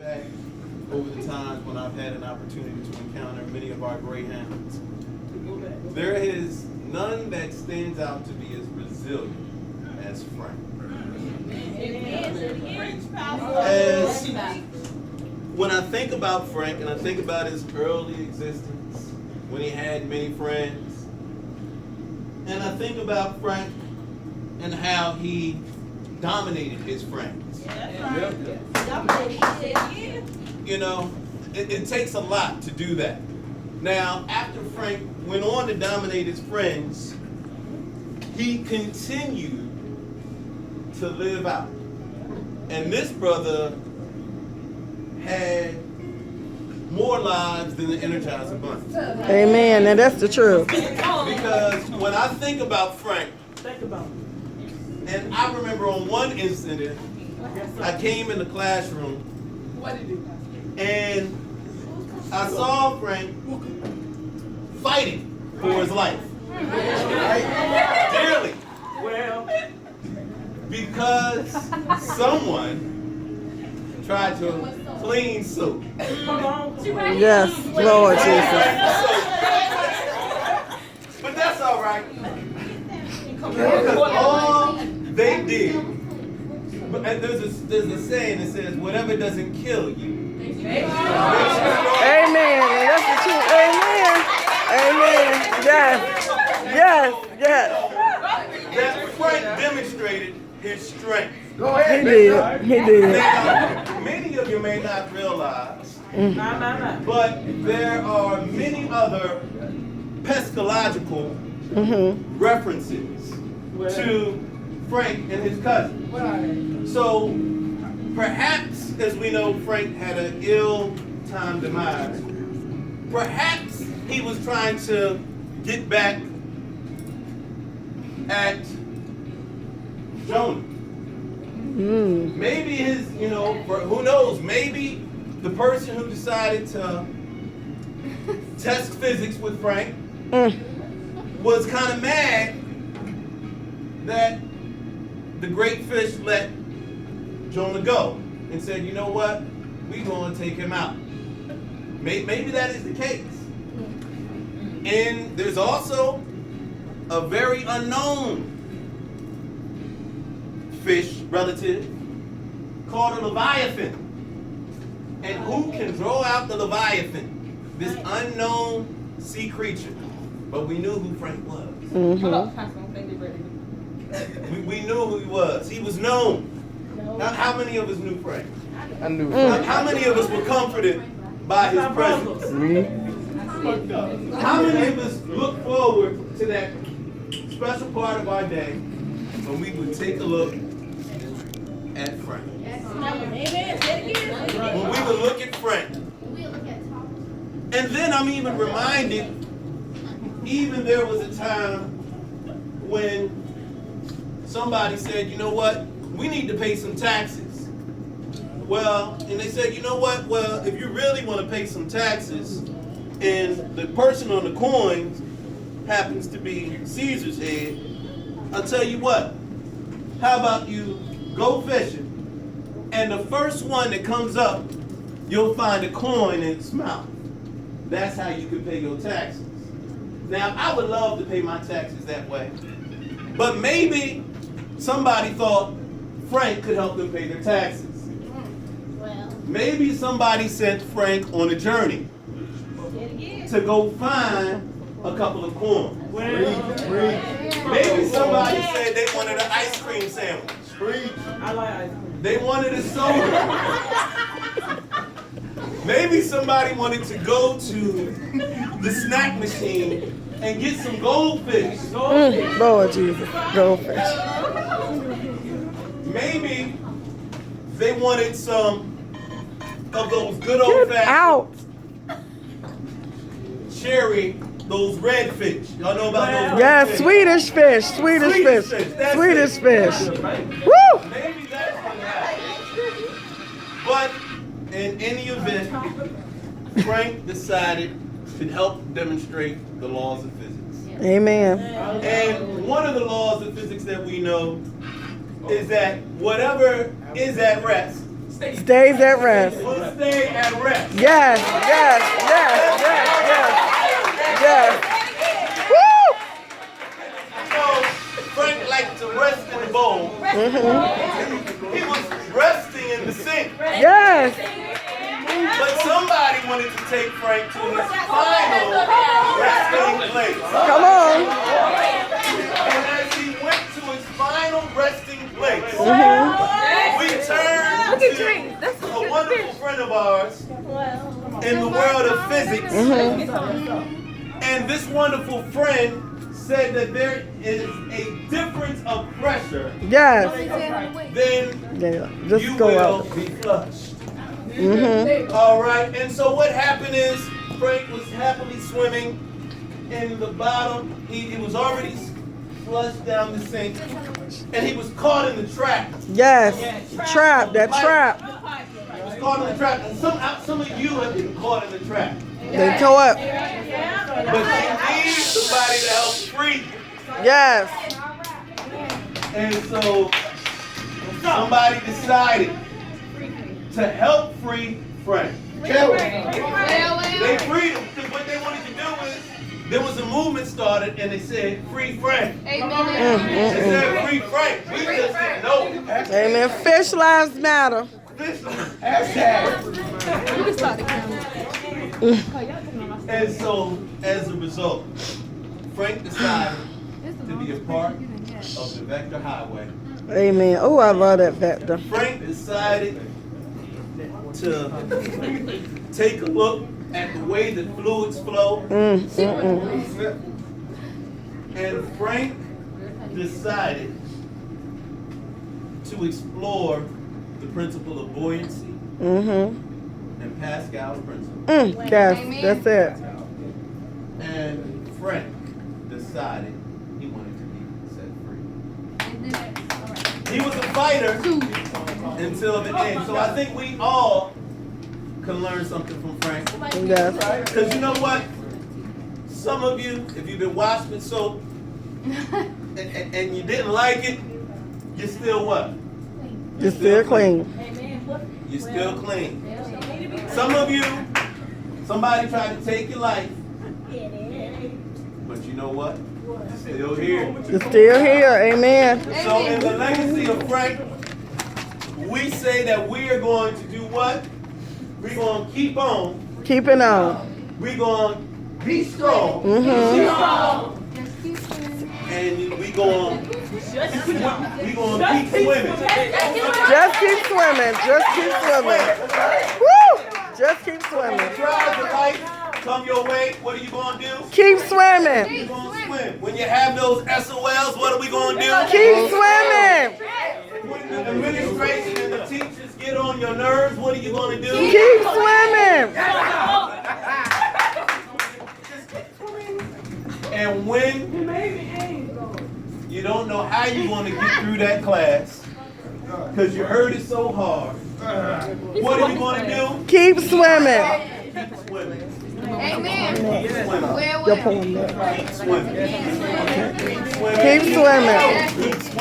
back over the times when I've had an opportunity to encounter many of our greyhounds, there is none that stands out to be as resilient as Frank. As when I think about Frank and I think about his early existence, when he had many friends, and I think about Frank and how he dominated his friends. You know, it takes a lot to do that. Now, after Frank went on to dominate his friends, he continued to live out. And this brother had more lives than the Energizer Bunny. Amen, and that's the truth. Because when I think about Frank, and I remember on one incident, I came in the classroom and I saw Frank fighting for his life. Dearly. Because someone tried to clean soap. Yes, Lord Jesus. But that's all right. Because all they did, and there's a saying that says, whatever doesn't kill you. Amen. That's the truth. Amen. Amen. Yes. Yes. Yes. That Frank demonstrated his strength. He did. He did. Now, many of you may not realize, but there are many other pescological references to Frank and his cousin. So perhaps, as we know, Frank had an ill-timed demise. Perhaps he was trying to get back at Jonah. Maybe his, who knows, maybe the person who decided to test physics with Frank was kind of mad that the great fish let Jonah go and said, you know what, we're going to take him out. Maybe that is the case. And there's also a very unknown fish relative called a Leviathan. And who can draw out the Leviathan? This unknown sea creature. But we knew who Frank was. We knew who he was. He was known. How many of us knew Frank? I knew Frank. How many of us were comforted by his presence? How many of us look forward to that special part of our day when we would take a look at Frank? When we would look at Frank. And then I'm even reminded, even there was a time when somebody said, you know what, we need to pay some taxes. Well, and they said, you know what, well, if you really want to pay some taxes, and the person on the coins happens to be Caesar's head, I'll tell you what, how about you go fishing, and the first one that comes up, you'll find a coin in its mouth. That's how you can pay your taxes. Now, I would love to pay my taxes that way, but maybe somebody thought Frank could help them pay their taxes. Maybe somebody sent Frank on a journey to go find a couple of coins. Maybe somebody said they wanted an ice cream sandwich. I like ice cream. They wanted a soda. Maybe somebody wanted to go to the snack machine and get some goldfish. Lord Jesus, goldfish. Maybe they wanted some of those good old-fashioned cherry, those red fish. Y'all know about those red fish? Swedish fish. Swedish fish. Maybe that's what happened. But in any event, Frank decided to help demonstrate the laws of physics. Amen. And one of the laws of physics that we know is that whatever is at rest Stays at rest. will stay at rest. Yes, yes, yes, yes, yes, yes. Woo! You know, Frank liked to rest in the bowl. He was resting in the sink. Yes. But somebody wanted to take Frank to his final resting place. Come on. And as he went to his final resting place, we turned to a wonderful friend of ours in the world of physics. And this wonderful friend said that there is a difference of pressure, Yes. then Yeah. Just you go will out. be flushed. All right, and so what happened is Frank was happily swimming in the bottom. He was already flushed down the sink, and he was caught in the trap. Yes. Trap. That trap. He was caught in the trap, and some of you have been caught in the trap. They tore up. But you need somebody to help free you. Yes. And so somebody decided to help free Frank. They freed him because what they wanted to do is there was a movement started and they said free Frank. They said free Frank. We just didn't know it. Amen. Fish lives matter. And so as a result, Frank decided to be a part of the Vector Highway. Amen. Oh, I love that vector. Frank decided to take a look at the way the fluids flow. And Frank decided to explore the principle of buoyancy and Pascal's principle. Yes, that's it. And Frank decided he wanted to be set free. He was a fighter until the end. So I think we all can learn something from Frank. Yes. Because you know what? Some of you, if you've been washed with soap and you didn't like it, you're still what? You're still clean. You're still clean. Some of you, somebody tried to take your life, but you know what? You're still here. You're still here. Amen. So in the legacy of Frank, we say that we are going to do what? We're going to keep on. Keeping on. We're going to be strong. And we're going to keep swimming. Just keep swimming. Just keep swimming. Woo! Just keep swimming. Trials of life come your way, what are you going to do? Keep swimming. You're going to swim. When you have those SOLs, what are we going to do? Keep swimming. When the administration and the teachers get on your nerves, what are you going to do? Keep swimming. And when you don't know how you're going to get through that class because you heard it so hard, what are you going to do? Keep swimming. Keep swimming. Amen. Keep swimming. Your poem there. Keep swimming. Keep swimming. Keep swimming. Keep swimming.